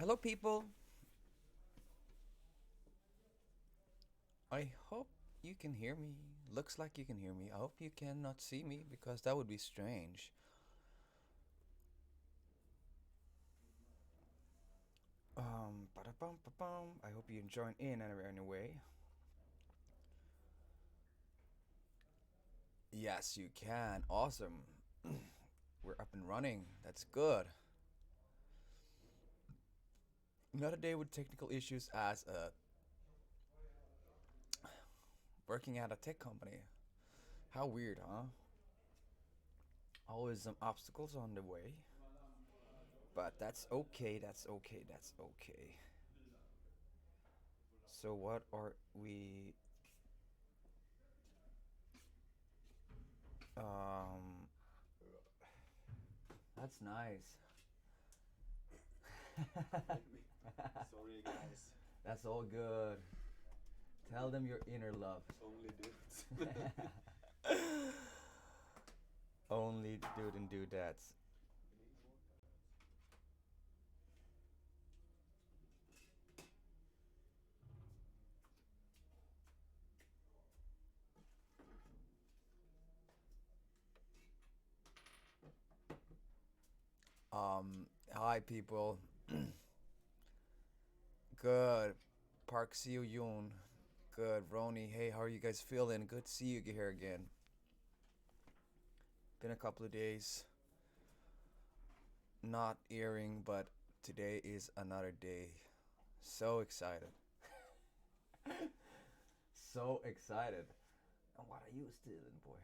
Hello, people. I hope you can hear me. Looks like you can hear me. I hope you cannot see me because that would be strange. Ba-da-bum, ba-bum. I hope you join in anyway. Yes, you can. Awesome. We're up and running. That's good. Another day with technical issues as working at a tech company. How weird, huh? Always some obstacles on the way. But that's okay. That's okay. That's okay. So what are we um that's nice. Sorry, guys. That's all good. Tell them your inner love. Only dudes. Only dude and dudettes. Hi people. Good. Park see you Yoon. Good. Roni, hey, how are you guys feeling? Good to see you here again. Been a couple of days. Not earring, but today is another day. So excited. So excited. And what are you stealing, boy?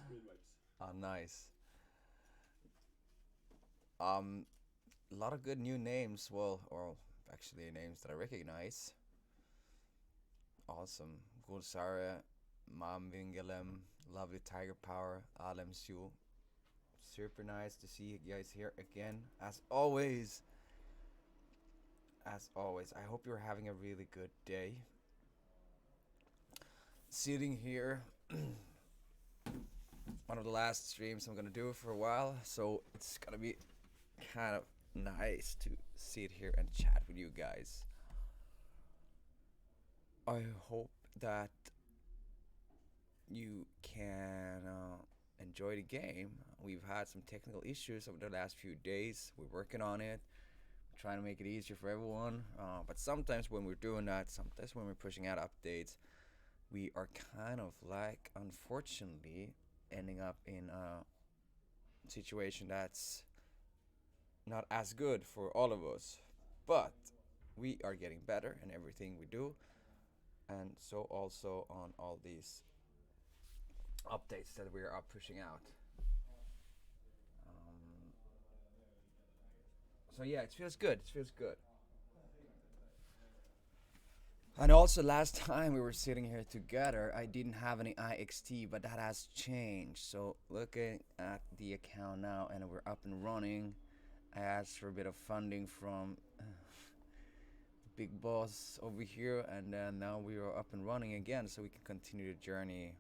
Screen wipes. Oh, nice. Um, a lot of good new names. Well, or actually names that I recognize. Awesome. Gulsara, Mam Vingelem, Lovely Tiger Power, Alem Su. Super nice to see you guys here again. As always. As always. I hope you're having a really good day. Sitting here. One of the last streams I'm gonna do for a while, so it's gonna be kind of nice to sit here and chat with you guys. I hope that you can enjoy the game. We've had some technical issues over the last few days. We're working on it, trying to make it easier for everyone. But sometimes when we're doing that, sometimes when we're pushing out updates, we are kind of like, unfortunately, ending up in a situation that's not as good for all of us. But we are getting better in everything we do, and so also on all these updates that we are pushing out. Um, so yeah, it feels good. It feels good. And also, last time we were sitting here together, I didn't have any IXT, but that has changed. So looking at the account now, and we're up and running. I asked for a bit of funding from the big boss over here, and then now we are up and running again, so we can continue the journey.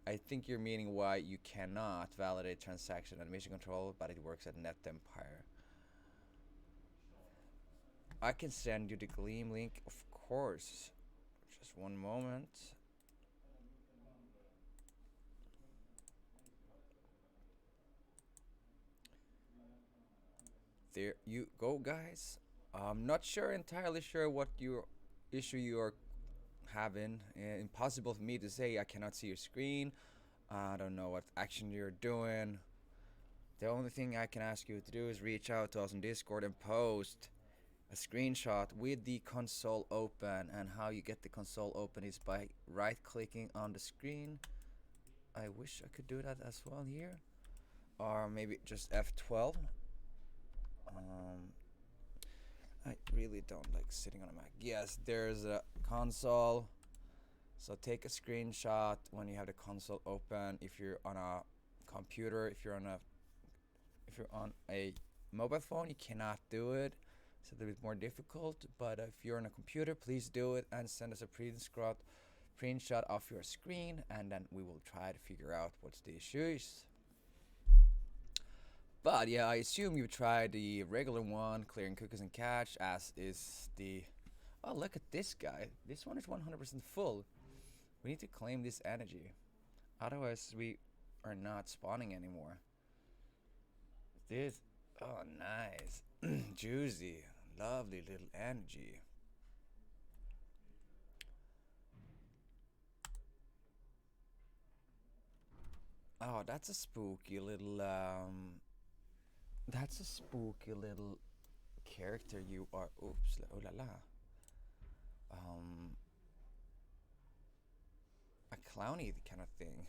I think you're meaning why you cannot validate transaction admission control, but it works at Net Empire. I can send you the Gleam link, of course. Just one moment. There you go, guys. I'm not entirely sure what your issue you are having. Impossible for me to say. I cannot see your screen. I don't know what action you're doing. The only thing I can ask you to do is reach out to us on Discord and post a screenshot with the console open. And how you get the console open is by right clicking on the screen. I wish I could do that as well here. Or maybe just F12. Um, I really don't like sitting on a Mac. Yes, there's a console. So take a screenshot when you have the console open. If you're on a computer, if you're on a mobile phone, you cannot do it. It's a little bit more difficult. But if you're on a computer, please do it and send us a screenshot of your screen, and then we will try to figure out what's the issues. But yeah, I assume you tried the regular one, clearing cookies and cache, as is the... Oh, look at this guy. This one is 100% full. We need to claim this energy. Otherwise, we are not spawning anymore. This... Oh, nice. Juicy. Lovely little energy. Oh, that's a spooky little, That's a spooky little character you are. Oops, oh la la. A clowny kind of thing.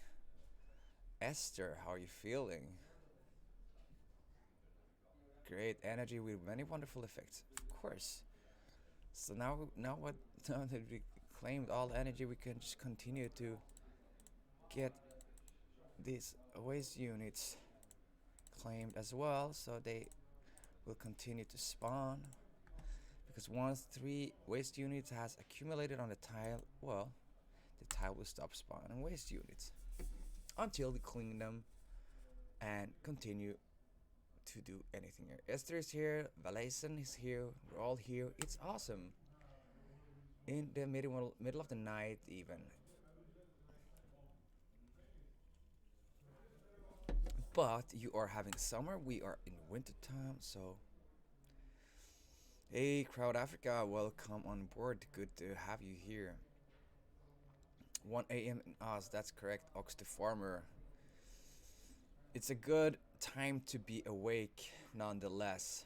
Esther, how are you feeling? Great energy with many wonderful effects. Of course. So now what? Now that we claimed all energy, we can just continue to get these waste units claimed as well, so they will continue to spawn. Because once 3 waste units has accumulated on the tile, well, the tile will stop spawning waste units until we clean them and continue to do anything here. Esther is here, Valaison is here, we're all here. It's awesome. In the middle of the night even. But you are having summer, we are in winter time, so hey Crowd Africa, welcome on board. Good to have you here. 1 a.m. in Oz, that's correct, Ox the Farmer. It's a good time to be awake nonetheless.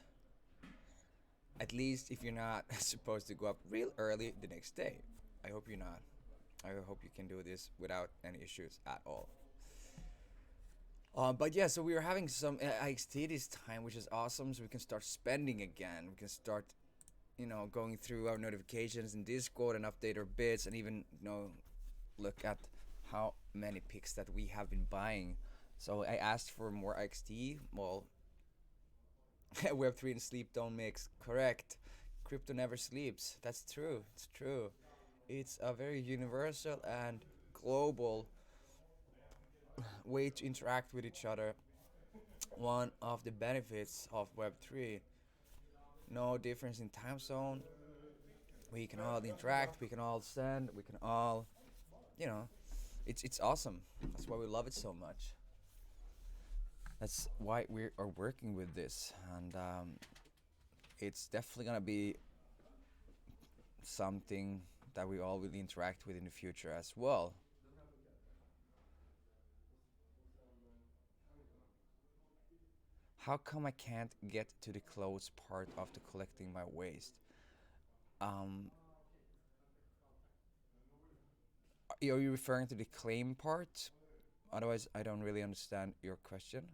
At least if you're not supposed to go up real early the next day. I hope you're not. I hope you can do this without any issues at all. But yeah, so we are having some IXT this time, which is awesome. So we can start spending again. We can start, going through our notifications in Discord and update our bits, and even, look at how many picks that we have been buying. So I asked for more IXT. Well, Web3 and sleep don't mix. Correct. Crypto never sleeps. That's true. It's true. It's a very universal and global way to interact with each other. One of the benefits of Web3, no difference in time zone. We can all interact, we can all send, we can all, it's awesome. That's why we love it so much. That's why we are working with this, and it's definitely gonna be something that we all will interact with in the future as well. How come I can't get to the close part after collecting my waste? Um, are you referring to the claim part? Otherwise, I don't really understand your question.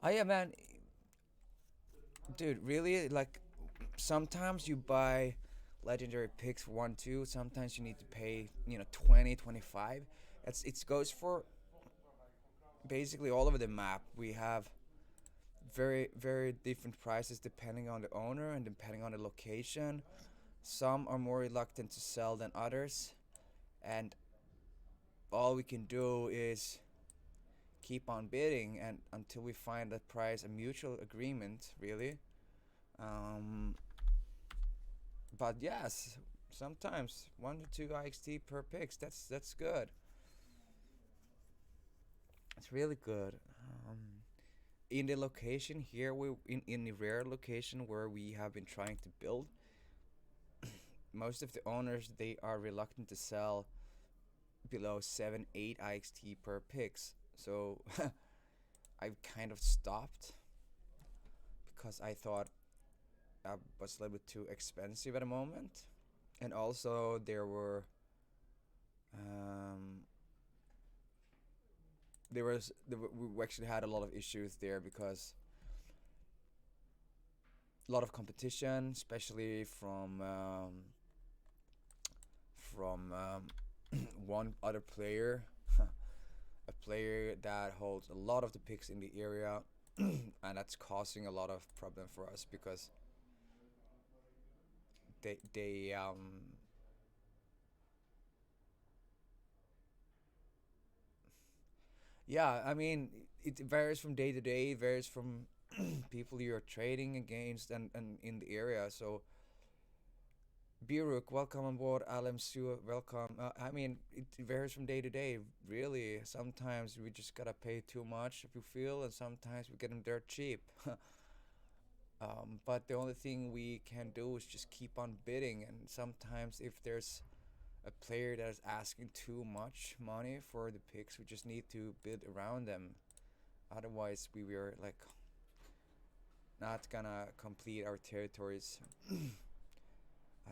Oh yeah, man. Dude, really? Like, sometimes you buy legendary picks for 1, 2. Sometimes you need to pay, 20, 25. It goes for basically all over the map. We have very, very different prices depending on the owner and depending on the location. Some are more reluctant to sell than others, and all we can do is keep on bidding and until we find that price a mutual agreement, really. But yes, sometimes 1 to 2 IXT per picks. That's good. It's really good. In the location here, in the rare location where we have been trying to build, most of the owners, they are reluctant to sell below 7, 8 IXT per picks. So I've kind of stopped because I thought that was a little bit too expensive at the moment, and also we actually had a lot of issues there because a lot of competition, especially from one other player, a player that holds a lot of the picks in the area, and that's causing a lot of problem for us because they yeah, I mean, it varies from day to day, it varies from people you're trading against and in the area. So Biruk, welcome on board. Alemsu, welcome. I mean, it varies from day to day, really. Sometimes we just gotta pay too much if you feel, and sometimes we get them dirt cheap. But the only thing we can do is just keep on bidding, and sometimes if there's a player that is asking too much money for the picks, we just need to bid around them. Otherwise, we were like not gonna complete our territories.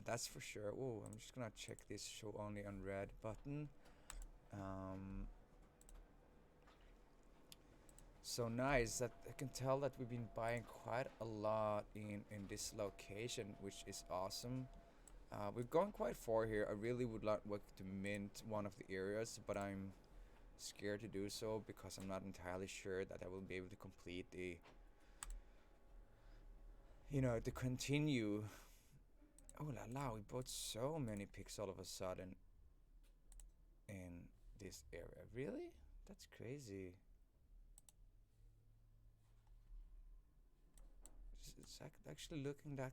That's for sure. Oh, I'm just gonna check this show only on red button. Um, so nice that I can tell that we've been buying quite a lot in this location, which is awesome. We're going quite far here. I really would like to mint one of the areas, but I'm scared to do so because I'm not entirely sure that I will be able to complete the, to continue. Oh la la, we bought so many picks all of a sudden in this area. Really? That's crazy. It's actually looking that,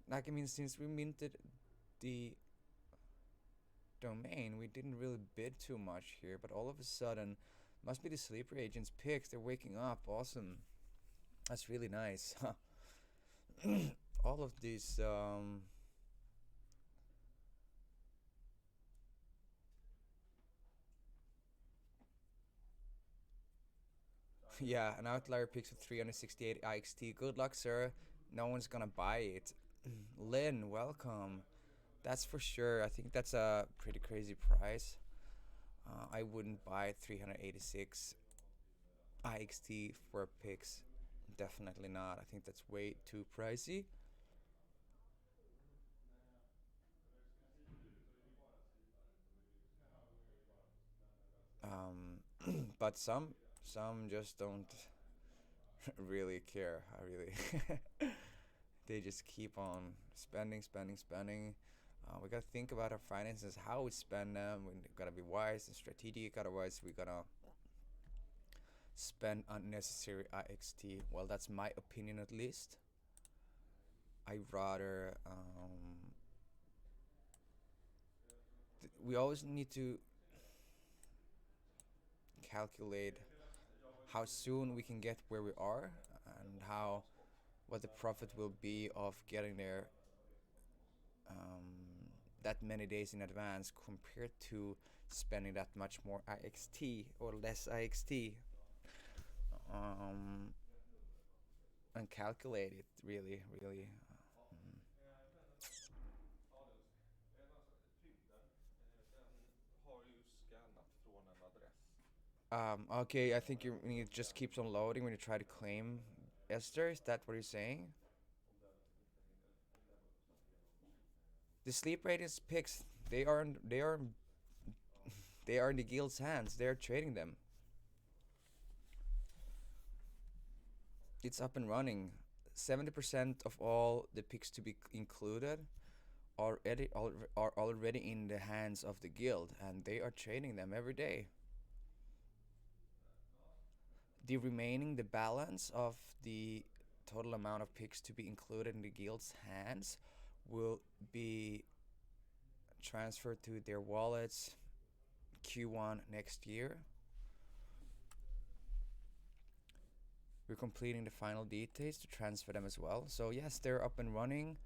like, I mean, since we minted the domain, we didn't really bid too much here, but all of a sudden, must be the sleeper agents picks. They're waking up. Awesome. That's really nice. All of these yeah, an outlier picks with 368 IXT. Good luck, sir. No one's gonna buy it. Lynn, welcome. That's for sure. I think that's a pretty crazy price. I wouldn't buy 386 IXT for picks. Definitely not. I think that's way too pricey. But some just don't really care. I really they just keep on spending, spending, spending. We gotta think about our finances, how we spend them. We gotta be wise and strategic. Otherwise, we gotta spend unnecessary IXT. Well, that's my opinion at least. I rather we always need to calculate how soon we can get where we are and how what the profit will be of getting there that many days in advance compared to spending that much more IXT or less IXT um, and calculate it really, really. Okay, I think it just keeps on loading when you try to claim Esther. Is that what you're saying? The sleep ratings picks they are in the guild's hands. They're trading them. It's up and running. 70% of all the picks to be included are already in the hands of the guild, and they are trading them every day. The balance of the total amount of picks to be included in the guild's hands will be transferred to their wallets Q1 next year. We're completing the final details to transfer them as well. So yes, they're up and running,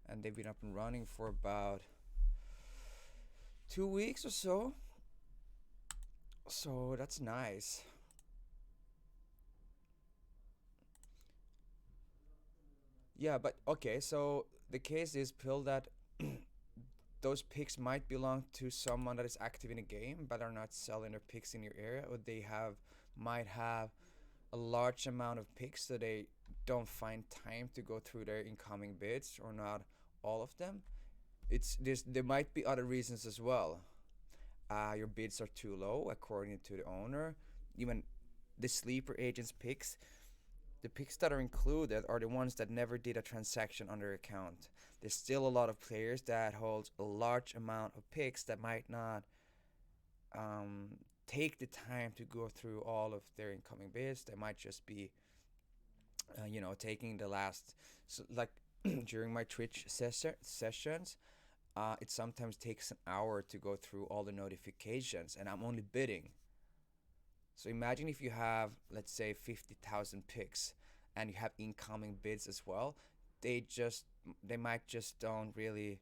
and they've been up and running for about 2 weeks or so. So that's nice. Yeah, but okay, so the case is, Pill, that those picks might belong to someone that is active in a game but are not selling their picks in your area, or they might have a large amount of picks so they don't find time to go through their incoming bids, or not all of them. There might be other reasons as well. Your bids are too low according to the owner. Even the sleeper agents picks, The picks that are included are the ones that never did a transaction on their account. There's still a lot of players that hold a large amount of picks that might not um, take the time to go through all of their incoming bids. They might just be, taking the last, so like during my Twitch sessions, it sometimes takes an hour to go through all the notifications, and I'm only bidding. So imagine if you have, let's say, 50,000 picks, and you have incoming bids as well. They might just don't really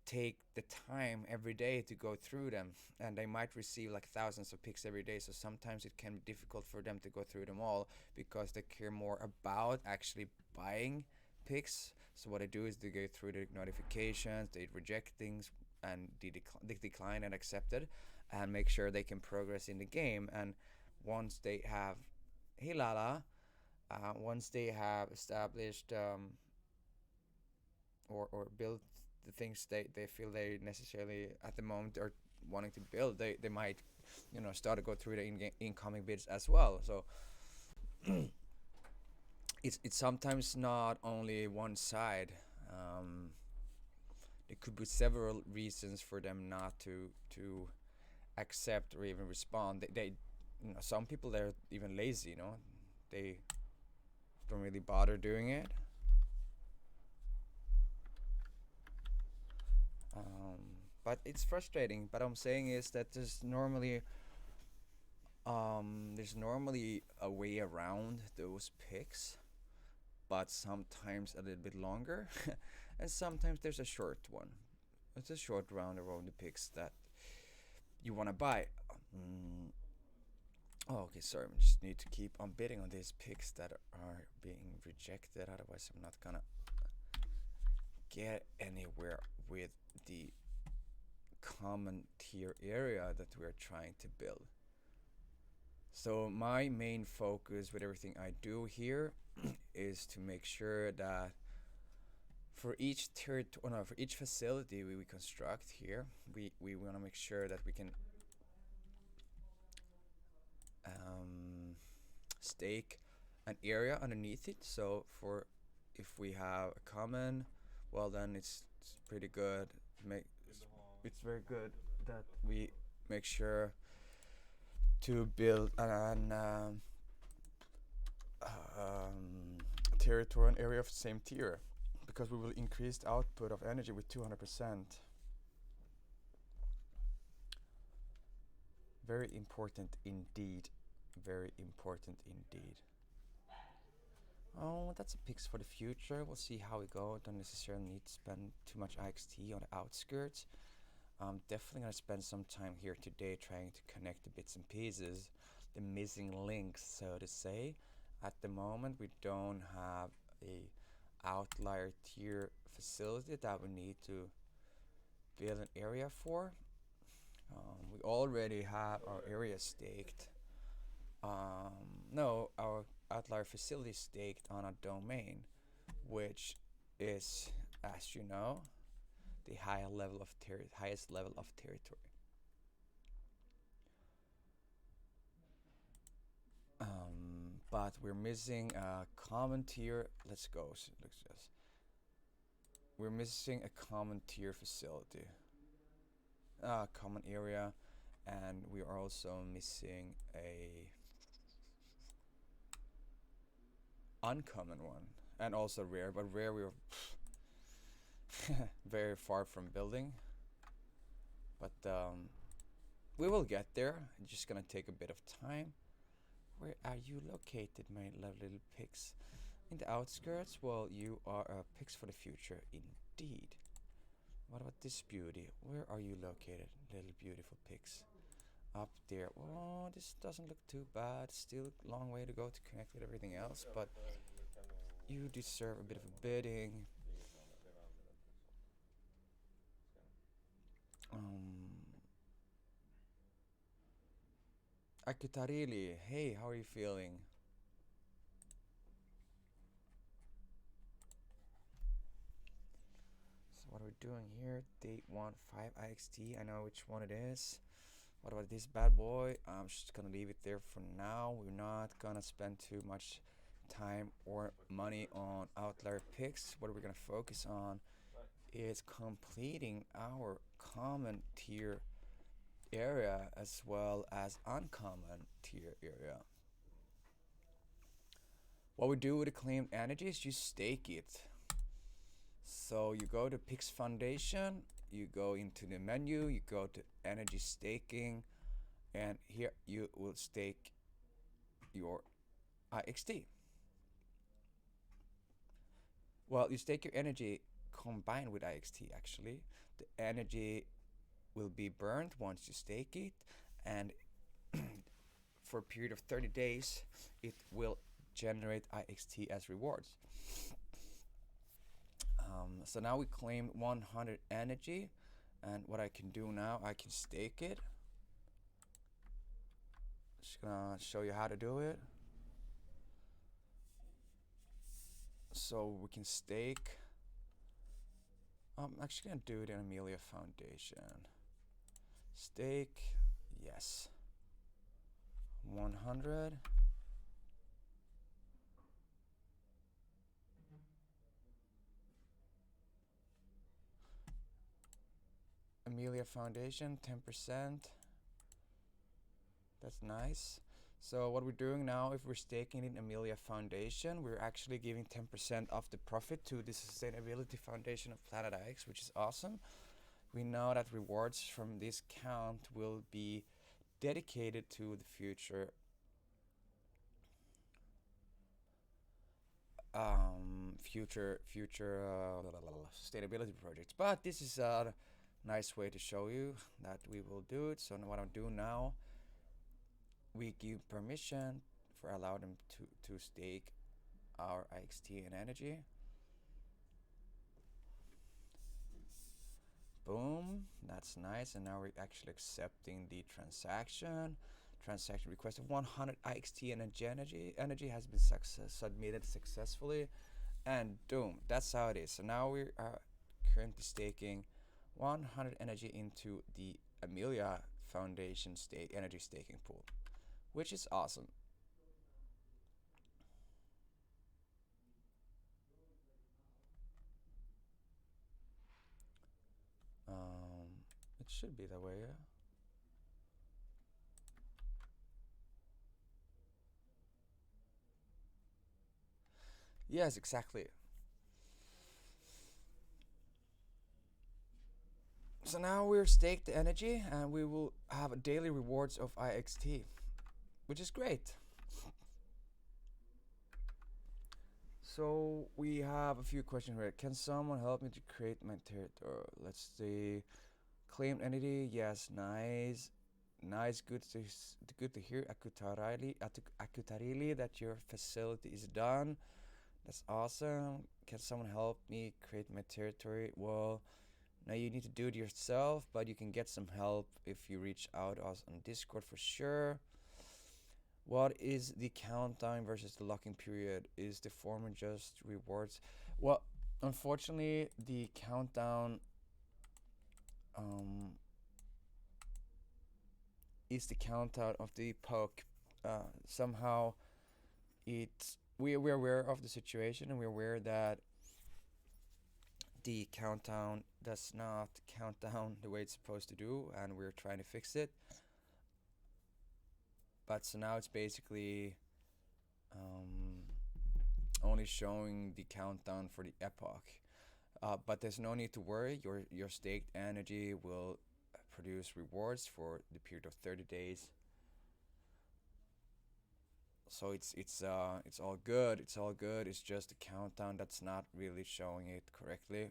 take the time every day to go through them, and they might receive like thousands of picks every day. So sometimes it can be difficult for them to go through them all because they care more about actually buying picks. So what they do is they go through the notifications, they reject things, and they decline and accept it, and make sure they can progress in the game. And once they have hilala, once they have established or built the things they feel they necessarily at the moment are wanting to build, they might start to go through the incoming bids as well. So it's sometimes not only one side. There could be several reasons for them not to accept or even respond. They some people, they're even lazy. They don't really bother doing it. But it's frustrating. But I'm saying is that there's normally a way around those picks, but sometimes a little bit longer, and sometimes there's a short one. It's a short round around the picks that you want to buy. Oh, okay, sorry. I just need to keep on bidding on these picks that are being rejected. Otherwise, I'm not gonna get anywhere with the common tier area that we're trying to build. So my main focus with everything I do here is to make sure that for each for each facility we construct here, we want to make sure that we can stake an area underneath it. So for if we have a common, well then it's pretty good. It's very good that we make sure to build an territory and area of the same tier, because we will increase the output of energy with 200%. Very important indeed. Very important indeed. Oh, that's a picks for the future. We'll see how we go. Don't necessarily need to spend too much IXT on the outskirts. I'm definitely gonna spend some time here today trying to connect the bits and pieces, the missing links, so to say. At the moment, we don't have a outlier tier facility that we need to build an area for. We already have our area staked. No, our outlier facility staked on a domain, which is, as you know, the highest level of territory. But we're missing a common tier. Let's go. We're missing a common tier facility, common area, and we are also missing a uncommon one, and also rare. But rare we're very far from building. But we will get there. It's just gonna take a bit of time. Where are you located, my lovely little pigs? In the outskirts? Well, you are pigs for the future, indeed. What about this beauty? Where are you located, little beautiful pigs? Up there. Oh, this doesn't look too bad. Still a long way to go to connect with everything else, but you deserve a bit of a bidding. Akitarili, hey, how are you feeling? So what are we doing here? Date 1 5 IXT. I know which one it is. What about this bad boy? I'm just gonna leave it there for now. We're not gonna spend too much time or money on outlier picks. What we're gonna focus on is completing our common tier area as well as uncommon tier area. What we do with the claimed energy is you stake it. So you go to Pix Foundation, you go into the menu, you go to energy staking, and here you will stake your IXT. Well, you stake your energy combined with IXT actually. The energy will be burned once you stake it, and for a period of 30 days it will generate IXT as rewards. So now we claim 100 energy, and what I can do now, I can stake it. Just gonna show you how to do it. So we can stake. I'm actually gonna do it in Amelia Foundation. Stake, yes. 100. Amelia Foundation, 10%. That's nice. So what we're doing now, if we're staking in Amelia Foundation, we're actually giving 10% of the profit to the Sustainability Foundation of Planet IX, which is awesome. We know that rewards from this count will be dedicated to the future sustainability projects. But this is a nice way to show you that we will do it. So what I'm doing now, we give permission for allow them to stake our IXT and energy. Boom, that's nice. And now we're actually accepting the transaction request of 100 IXT and energy has been submitted successfully, and boom, that's how it is. So now we are currently staking 100 energy into the Amelia Foundation energy staking pool, which is awesome. It should be that way, yeah. Yes, exactly. So now we're staked the energy, and we will have daily rewards of IXT, which is great. So we have a few questions here. Can someone help me to create my territory? Let's see. Claimed entity, yes, nice. Nice, good to hear. Akutarili that your facility is done. That's awesome. Can someone help me create my territory? Well, now you need to do it yourself, but you can get some help if you reach out to us on Discord for sure. What is the countdown versus the locking period? Is the former just rewards? Well, unfortunately, the countdown is the countdown of the poke. Somehow, we're aware of the situation, and we're aware that the countdown does not count down the way it's supposed to do, and we're trying to fix it. But so now it's basically only showing the countdown for the epoch. But there's no need to worry. Your staked energy will produce rewards for the period of 30 days. So it's all good. It's all good. It's just a countdown that's not really showing it correctly.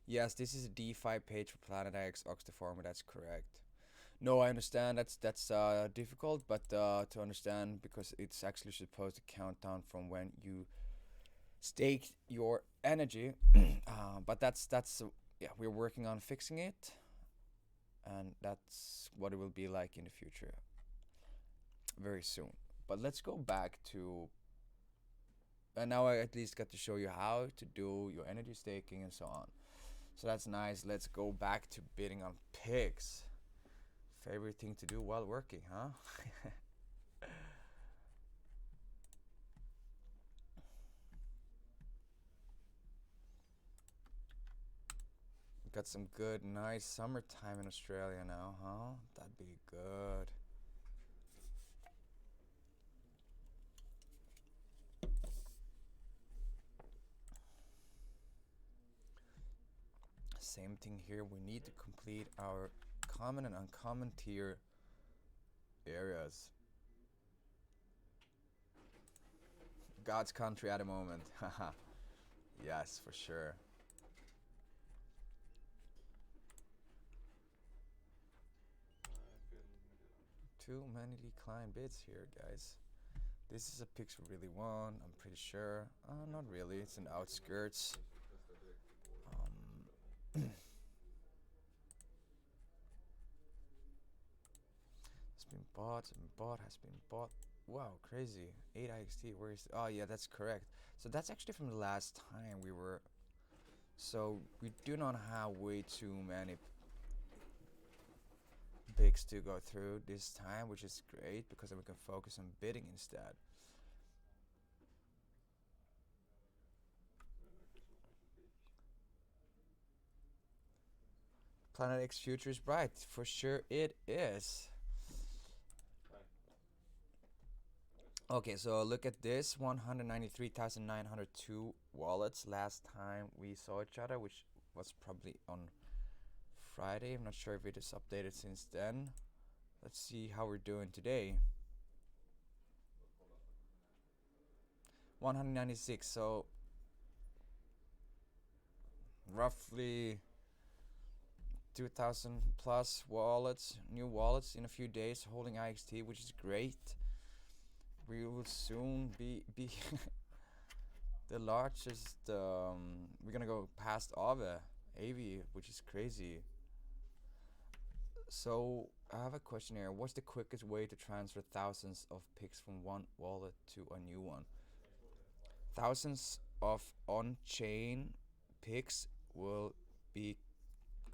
Yes, this is a DeFi page for Planet X Oxterformer. That's correct. No, I understand that's difficult, but to understand, because it's actually supposed to count down from when you stake your energy. But that's yeah, we're working on fixing it, and that's what it will be like in the future very soon. But let's go back to And now I at least got to show you how to do your energy staking and so on. So that's nice. Let's go back to bidding on pigs. Favorite thing to do while working, huh? Got some good, nice summertime in Australia now, huh? That'd be good. Same thing here. We need to complete our common and uncommon tier areas. God's country at the moment. Haha. Yes, for sure. Too many declined bids here, guys. This is a picks we really want, I'm pretty sure. Not really, it's in the outskirts. It's been bought, has been bought. Wow, crazy. 8 IXT, where is... Oh yeah, that's correct. So that's actually from the last time we were... So we do not have way too many bigs to go through this time, which is great because then we can focus on bidding instead. Planet X future is bright. For sure it is. Okay, so look at this. 193,902 wallets last time we saw each other, which was probably on Friday. I'm not sure if it is updated since then. Let's see how we're doing today. 196, so roughly 2,000 plus wallets, new wallets in a few days holding IXT, which is great. We will soon be the largest. We're gonna go past AV, which is crazy. So I have a question here. What's the quickest way to transfer thousands of pics from one wallet to a new one? Thousands of on-chain pics will be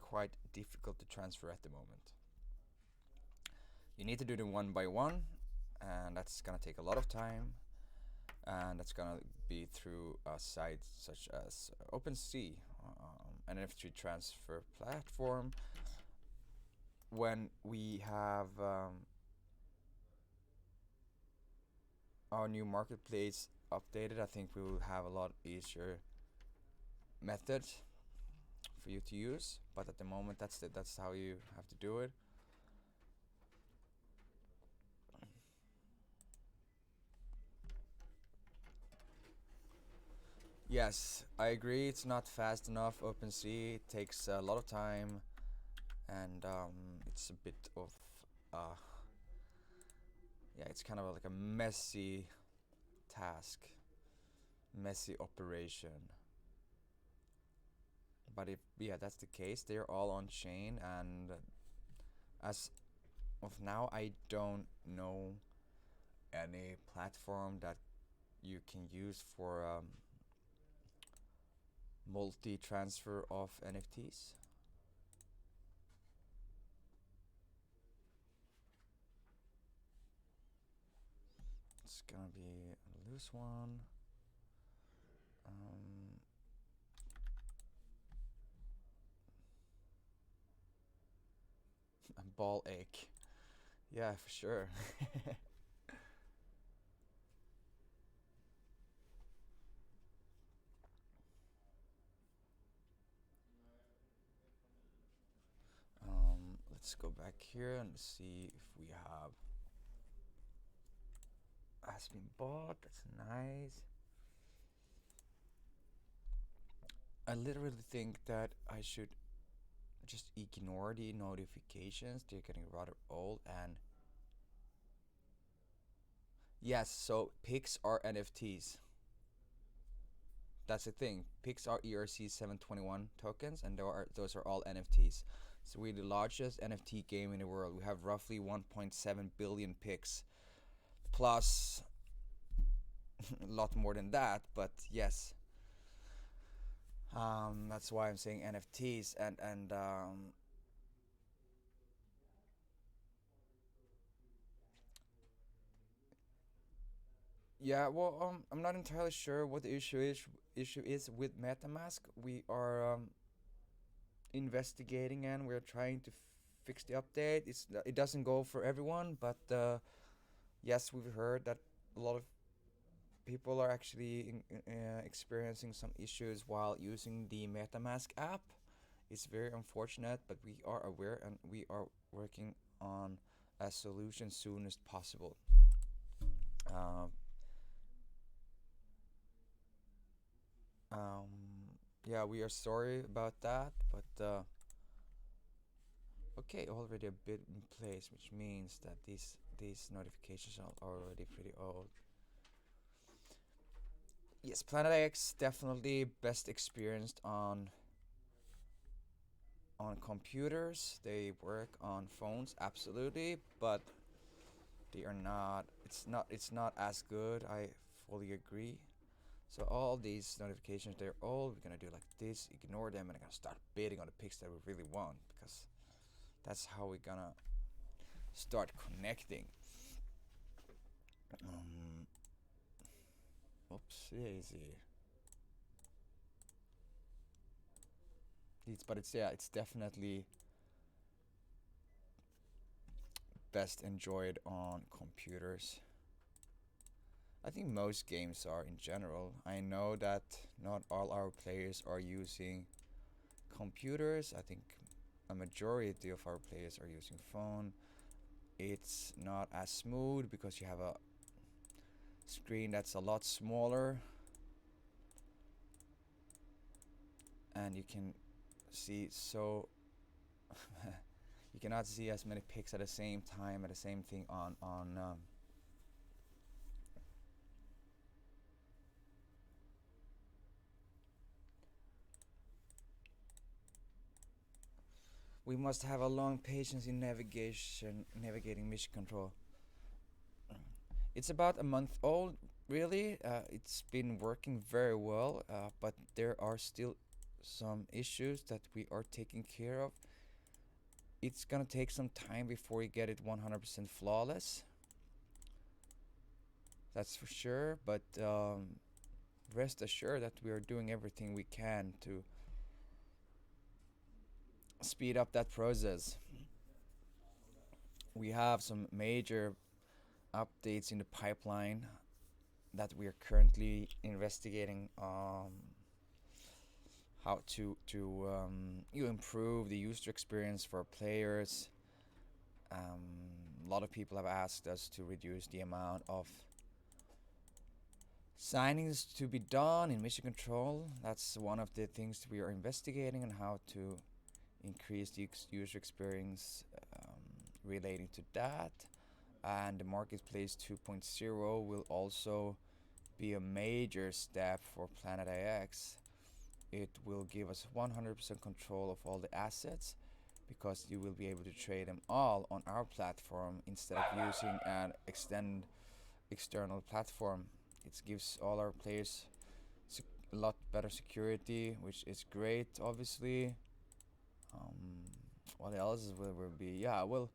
quite difficult to transfer at the moment. You need to do them one by one, and that's gonna take a lot of time, and that's gonna be through a site such as OpenSea, an NFT transfer platform. When we have our new marketplace updated, I think we will have a lot easier method for you to use, but at the moment that's how you have to do it. Yes, I agree, it's not fast enough. OpenSea takes a lot of time, and it's a bit of yeah, it's kind of like a messy task, messy operation. But if that's the case, they're all on chain, and as of now I don't know any platform that you can use for multi-transfer of NFTs. It's gonna be a loose one. A ball ache. Yeah, for sure. Let's go back here and see if we have has been bought. That's nice. I literally think that I should just ignore the notifications. They're getting rather old. And yes, so pics are NFTs. That's the thing. Pics are ERC 721 tokens, and those are all NFTs. So we're the largest NFT game in the world. We have roughly 1.7 billion pics, plus a lot more than that. But yes, that's why I'm saying NFTs and yeah. Well, I'm not entirely sure what the issue is with MetaMask. We are investigating and we're trying to fix the update. It doesn't go for everyone, but yes, we've heard that a lot of people are actually experiencing some issues while using the MetaMask app. It's very unfortunate, but we are aware and we are working on a solution soon as possible. Uh, um, yeah, we are sorry about that, but okay, already a bit in place, which means that these notifications are already pretty old. Yes, Planet X definitely best experienced on computers. They work on phones, absolutely, but they are not. It's not as good. I fully agree. So all these notifications, they're all we're gonna do like this. Ignore them, and I'm gonna start bidding on the picks that we really want because that's how we're gonna start connecting. Um, oops, easy. It's definitely best enjoyed on computers. I think most games are in general. I know that not all our players are using computers. I think a majority of our players are using phone. It's not as smooth because you have a screen that's a lot smaller and you can see so you cannot see as many pics at the same time at the same thing on we must have a long patience in navigating mission control. It's about a month old, really. It's been working very well, but there are still some issues that we are taking care of. It's gonna take some time before we get it 100% flawless. That's for sure. But rest assured that we are doing everything we can to speed up that process. We have some major updates in the pipeline that we are currently investigating how to you improve the user experience for players. A lot of people have asked us to reduce the amount of signings to be done in mission control. That's one of the things we are investigating and how to increase the user experience relating to that. And the marketplace 2.0 will also be a major step for Planet IX. It will give us 100% control of all the assets because you will be able to trade them all on our platform instead of using an external platform. It gives all our players a lot better security, which is great, obviously. What else will be? Yeah, well,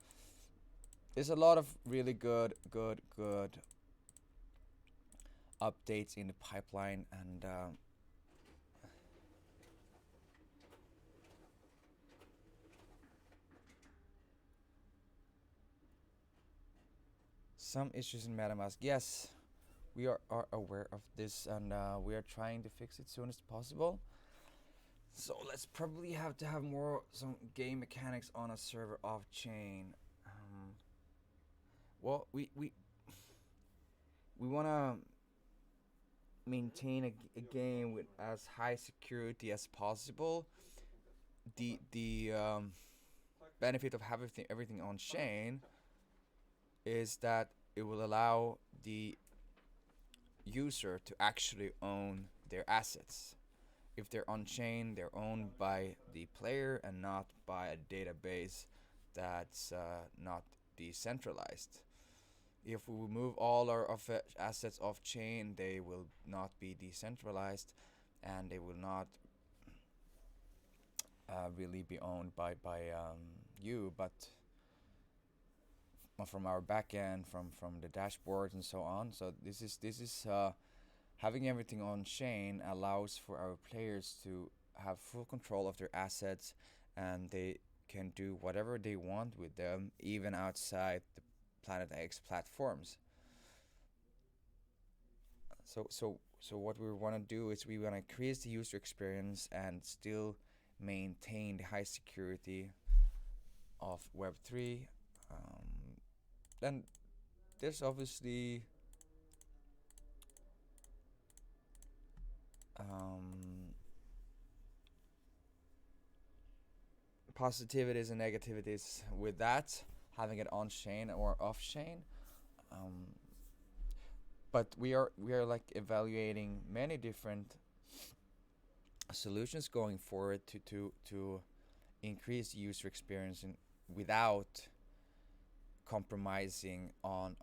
there's a lot of really good updates in the pipeline, and some issues in MetaMask. Yes, we are aware of this, and we are trying to fix it soon as possible. So let's probably have to have more some game mechanics on a server off chain. Well, we wanna maintain a game with as high security as possible. The benefit of having everything on chain is that it will allow the user to actually own their assets. If they're on chain, they're owned by the player and not by a database that's not decentralized. If we move all our assets off chain, they will not be decentralized, and they will not really be owned by you, but from our backend, from the dashboards and so on. So this is having everything on chain allows for our players to have full control of their assets, and they can do whatever they want with them, even outside the Planet X platforms. So what we want to do is we want to increase the user experience and still maintain the high security of Web3. Then there's obviously positivities and negativities with that, having it on chain or off chain. Um, but we are like evaluating many different solutions going forward to increase user experience and without compromising on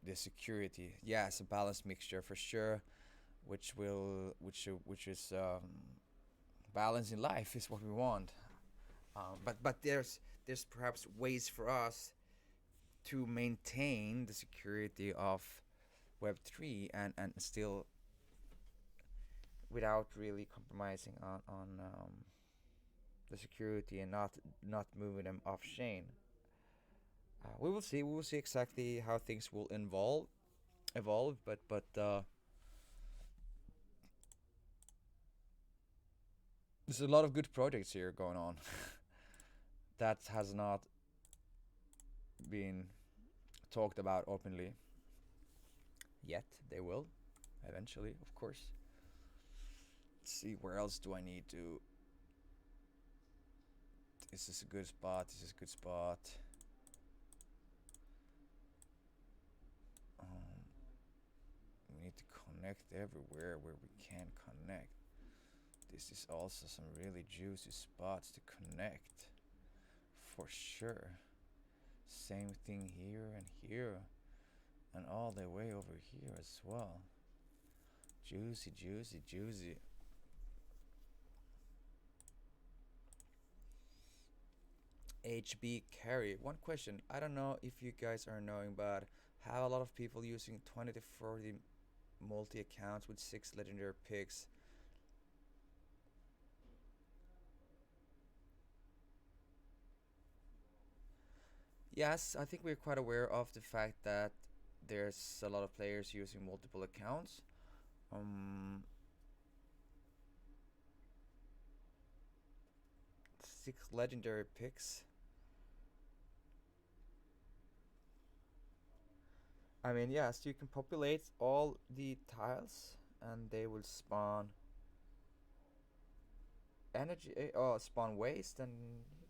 the security. Yes, a balanced mixture for sure, which is balance in life is what we want. But there's perhaps ways for us to maintain the security of Web3 and still without really compromising on the security and not moving them off chain. We will see. We will see exactly how things will evolve. But there's a lot of good projects here going on that has not been talked about openly yet. They will eventually, of course. Let's see, where else do I need to? This is a good spot. This is a good spot. We need to connect everywhere where we can connect. This is also some really juicy spots to connect, for sure. Same thing here and here, and all the way over here as well. Juicy, juicy, juicy. HB carry. One question. I don't know if you guys are knowing, but have a lot of people using 20 to 40 multi accounts with 6 legendary picks. Yes, I think we're quite aware of the fact that there's a lot of players using multiple accounts. Um, 6 legendary picks. I mean, yes, you can populate all the tiles and they will spawn energy, spawn waste and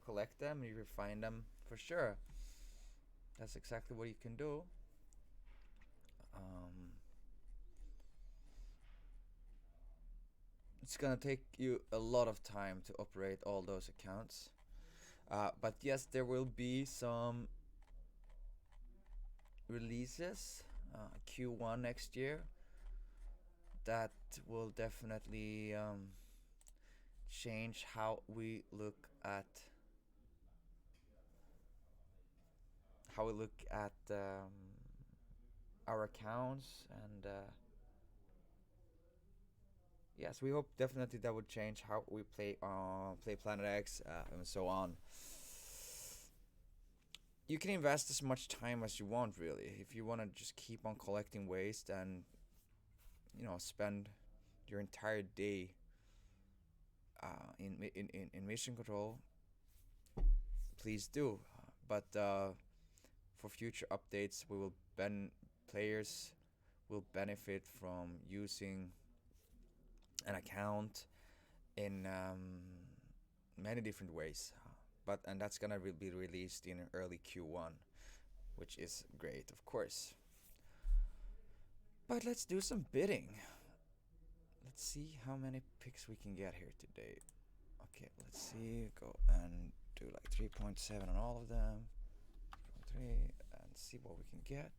collect them, you refine them for sure. That's exactly what you can do. Um, it's gonna take you a lot of time to operate all those accounts. But yes, there will be some releases Q1 next year that will definitely change how we look at our accounts and yes, we hope definitely that would change how we play Planet X and so on. You can invest as much time as you want, really. If you want to just keep on collecting waste and spend your entire day in mission control, please do. But for future updates, players will benefit from using an account in many different ways. And that's gonna be released in early Q1, which is great, of course. But let's do some bidding. Let's see how many picks we can get here today. Okay, let's see. Go and do like 3.7 on all of them. 3 and see what we can get.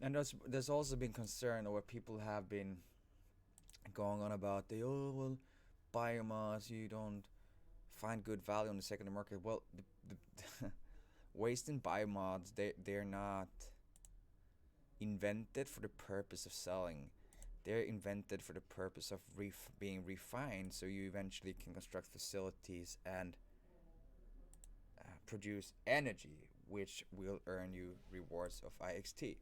And there's also been concern, or people have been going on about the, oh well, biomass, you don't find good value on the secondary market. Well, the waste and biomods, they're not invented for the purpose of selling. They're invented for the purpose of being refined, so you eventually can construct facilities and produce energy, which will earn you rewards of IXT.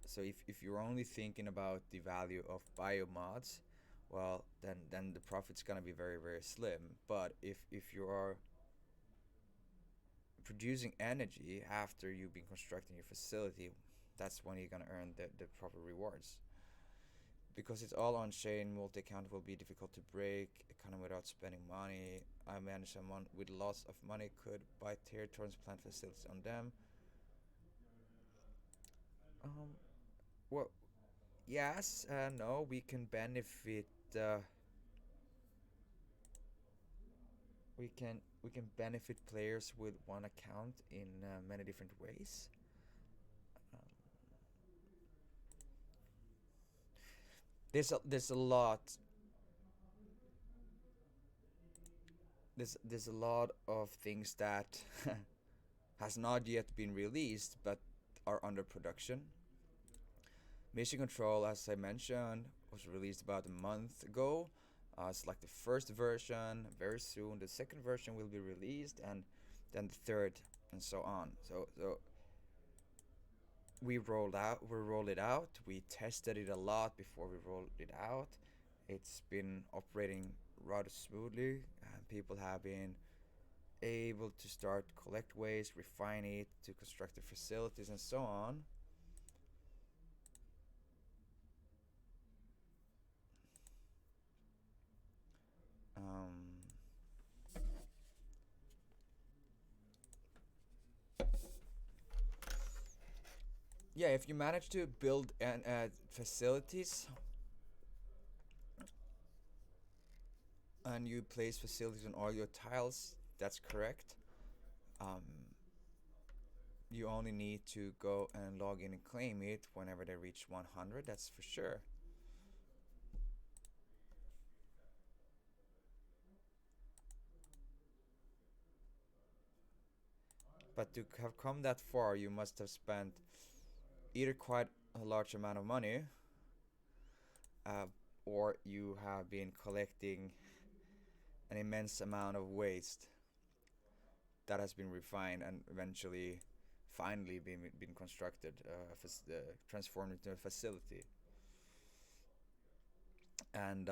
So if you're only thinking about the value of biomods, well, then the profit's gonna be very, very slim. But if you are producing energy after you've been constructing your facility, that's when you're gonna earn the proper rewards. Because it's all on chain, multi-account will be difficult to break, economy without spending money. I manage someone with lots of money could buy territories, plant facilities on them. Um, well, yes, no, we can benefit. Uh, we can benefit players with one account in many different ways. Um, there's a lot. There's a lot of things that has not yet been released but are under production. Mission Control, as I mentioned, was released about a month ago. It's like the first version. Very soon, the second version will be released, and then the third, and so on. So we rolled it out. We tested it a lot before we rolled it out. It's been operating rather smoothly, and people have been able to start collect waste, refine it to construct the facilities, and so on. Um, yeah, if you manage to build facilities and you place facilities on all your tiles, that's correct. Um, you only need to go and log in and claim it whenever they reach 100, that's for sure. But to have come that far, you must have spent either quite a large amount of money, uh, or you have been collecting an immense amount of waste that has been refined and eventually finally been constructed, transformed into a facility. And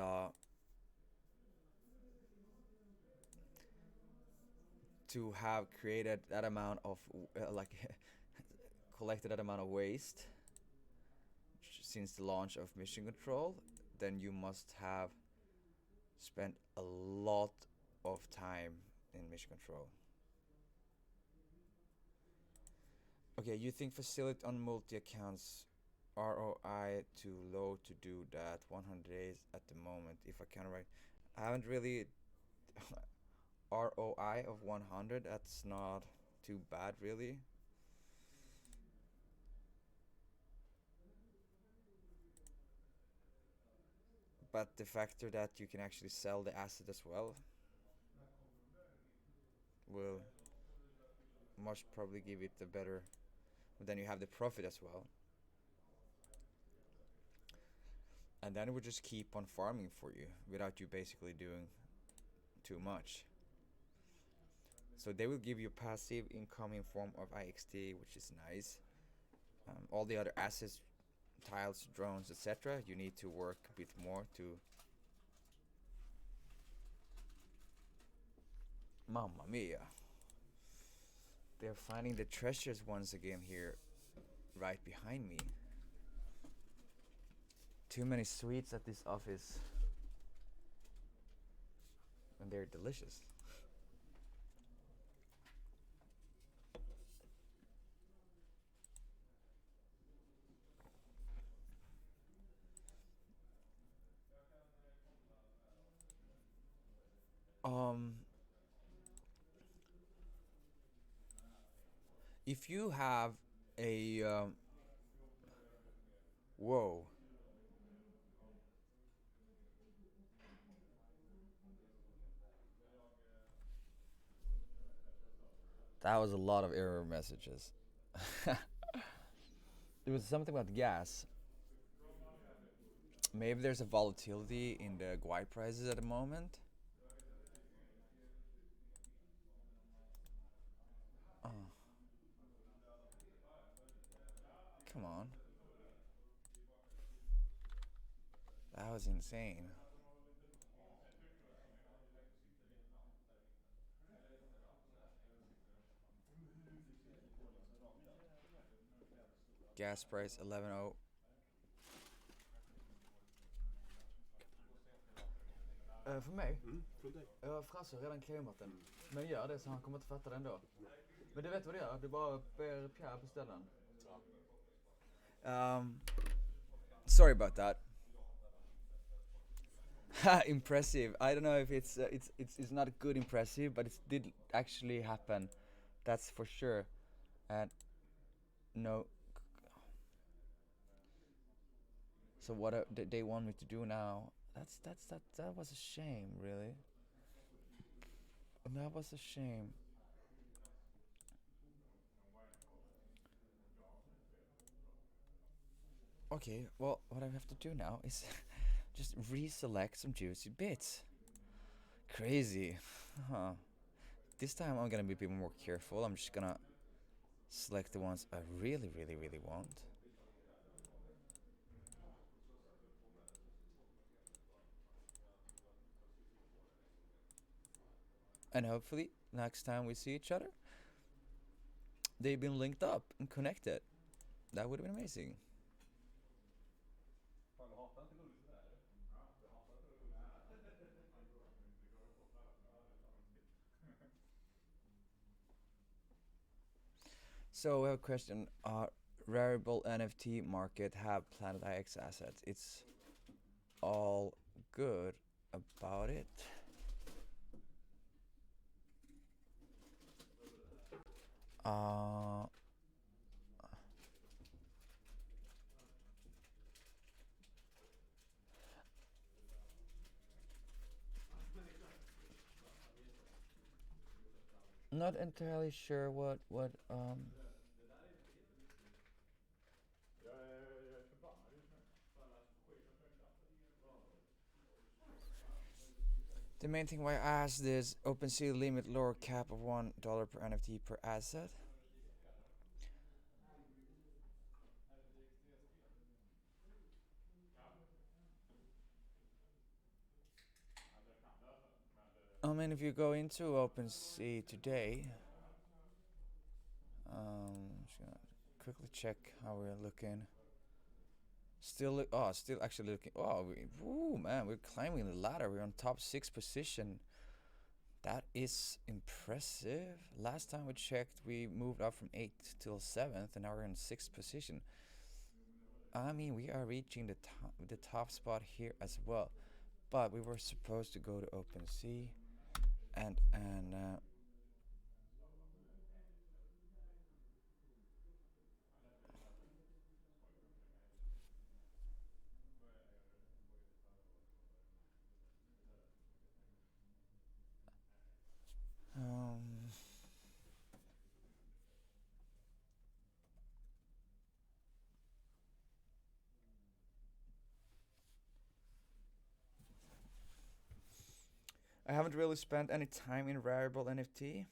to have created that amount of like collected that amount of waste since the launch of Mission Control, then you must have spent a lot of time in Mission Control. Okay, you think facilitate on multi accounts ROI too low to do that 100 days at the moment. If I can right, I haven't really ROI of 100. That's not too bad really. But the factor that you can actually sell the asset as well will most probably give it a better. Then you have the profit as well. And then it would just keep on farming for you without you basically doing too much. So they will give you passive income in form of IXT, which is nice. All the other assets, tiles, drones, etc., you need to work a bit more to. Mamma mia. They're finding the treasures once again here, right behind me. Too many sweets at this office. And they're delicious. Um, if you have a whoa. That was a lot of error messages. There was something about gas. Maybe there's a volatility in the guai prices at the moment. Oh, come on. That was insane. Gas price 11.0. För mig? Från dig. Frasse har redan claimat den. Men gör det så han kommer inte fatta den då. Men du vet vad det gör? Du bara ber Pierre beställa den. Sorry about that. Impressive. I don't know if it's not good impressive, but it did actually happen. That's for sure. And no. So what they want me to do now? That was a shame, really. That was a shame. Okay, well, what I have to do now is just reselect some juicy bits. Crazy. Huh. This time I'm gonna be a bit more careful. I'm just gonna select the ones I really, really, really want. And hopefully, next time we see each other, they've been linked up and connected. That would have been amazing. So we have a question. Rarible NFT market have Planet IX assets. It's all good about it. Not entirely sure what the main thing why I asked is OpenSea limit lower cap of $1 per NFT per asset. I mean, if you go into OpenSea today, just gonna quickly check how we're looking. Still, still actually looking. Oh, man, we're climbing the ladder. We're on top 6 position. That is impressive. Last time we checked, we moved up from 8th till 7th, and now we're in 6th position. I mean, we are reaching the top spot here as well. But we were supposed to go to OpenSea, and I haven't really spent any time in Rarible NFT.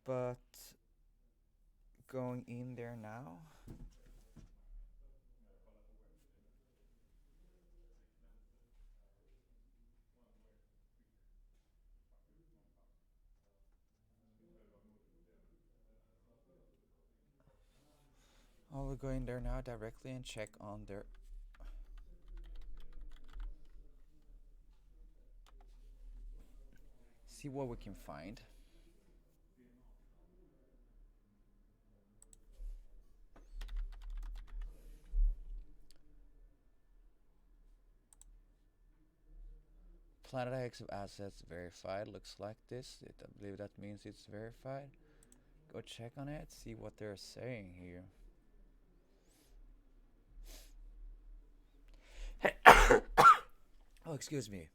But going in there now. I will go in there now directly and check on their see what we can find. Planet X of assets verified. Looks like this. I believe that means it's verified. Go check on it, see what they're saying here. Oh, excuse me.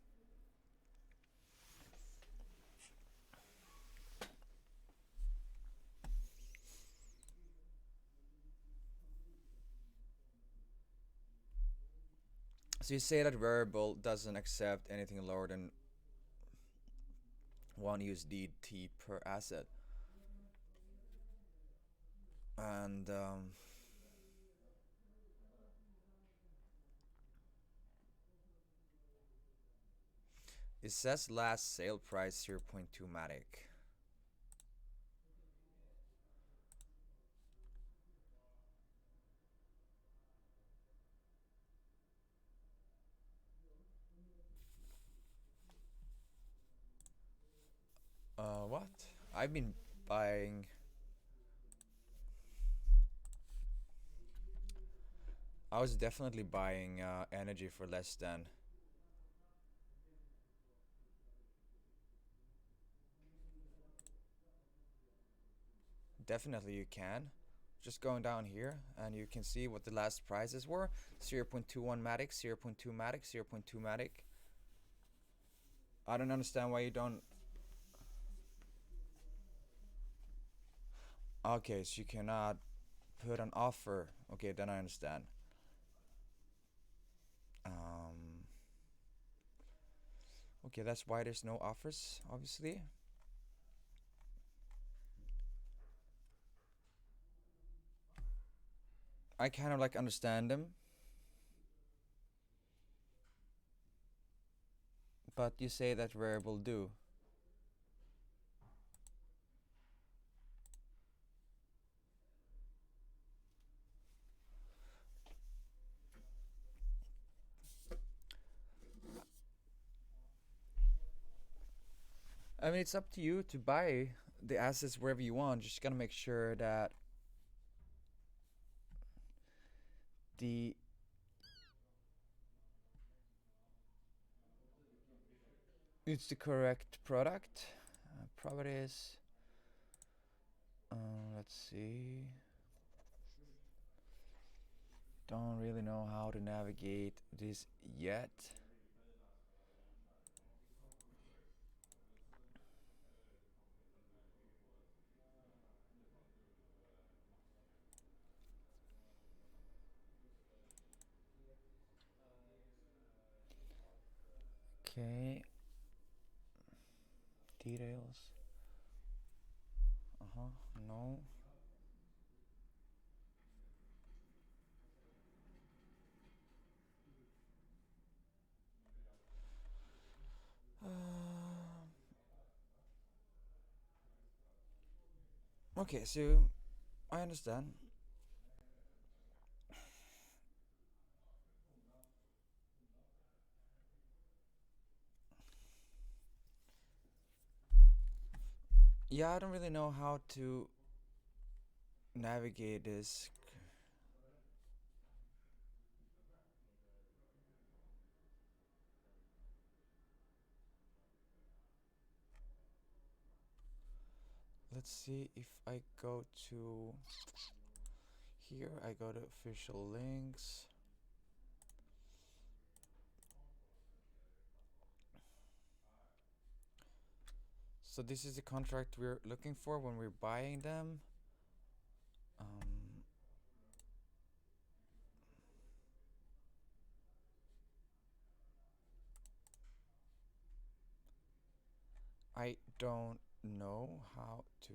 So you say that variable doesn't accept anything lower than 1 USDT per asset. And it says last sale price 0.2 Matic. What? I've been buying. I was definitely buying energy for less than. Definitely you can. Just going down here and you can see what the last prices were. 0.21 Matic, 0.2 Matic, 0.2 Matic. I don't understand why you don't. Okay, so you cannot put an offer. Okay, then I understand. Okay, that's why there's no offers, obviously. I kind of like understand them. But you say that variable do. I mean, it's up to you to buy the assets wherever you want. Just gotta make sure that the it's the correct product. Properties. Let's see. Don't really know how to navigate this yet. Okay. Details. No. Okay, so I understand. Yeah, I don't really know how to navigate this. Let's see if I go to here, I go to official links. So this is the contract we're looking for when we're buying them. I don't know how to.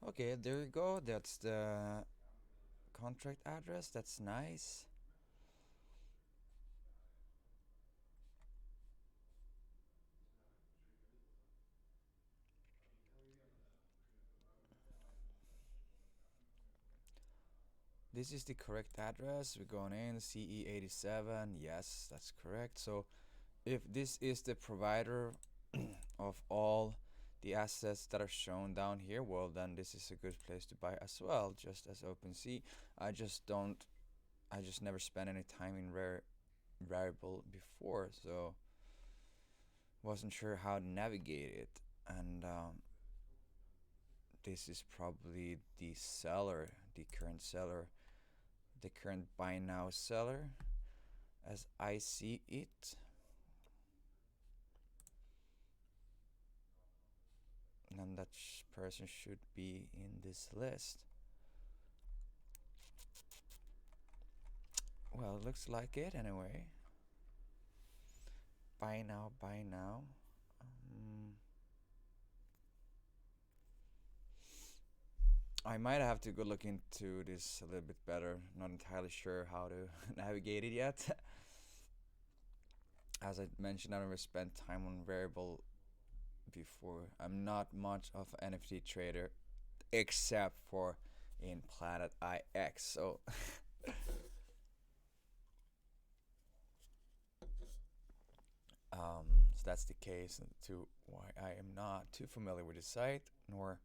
Okay, there you go. That's the contract address. That's nice. This is the correct address. We're going in CE87. Yes, that's correct. So if this is the provider of all the assets that are shown down here, well then this is a good place to buy as well, just as OpenSea. I just never spent any time in variable before, so wasn't sure how to navigate it. And this is probably the seller, the current buy now seller, as I see it. And that person should be in this list. Well, it looks like it anyway. Buy now, buy now. I might have to go look into this a little bit better. Not entirely sure how to navigate it yet. As I mentioned, I never spent time on variable before. I'm not much of an NFT trader, except for in Planet IX. So so that's the case to why I am not too familiar with the site nor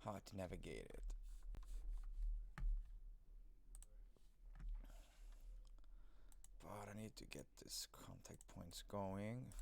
how to navigate it. But I need to get this contact points going.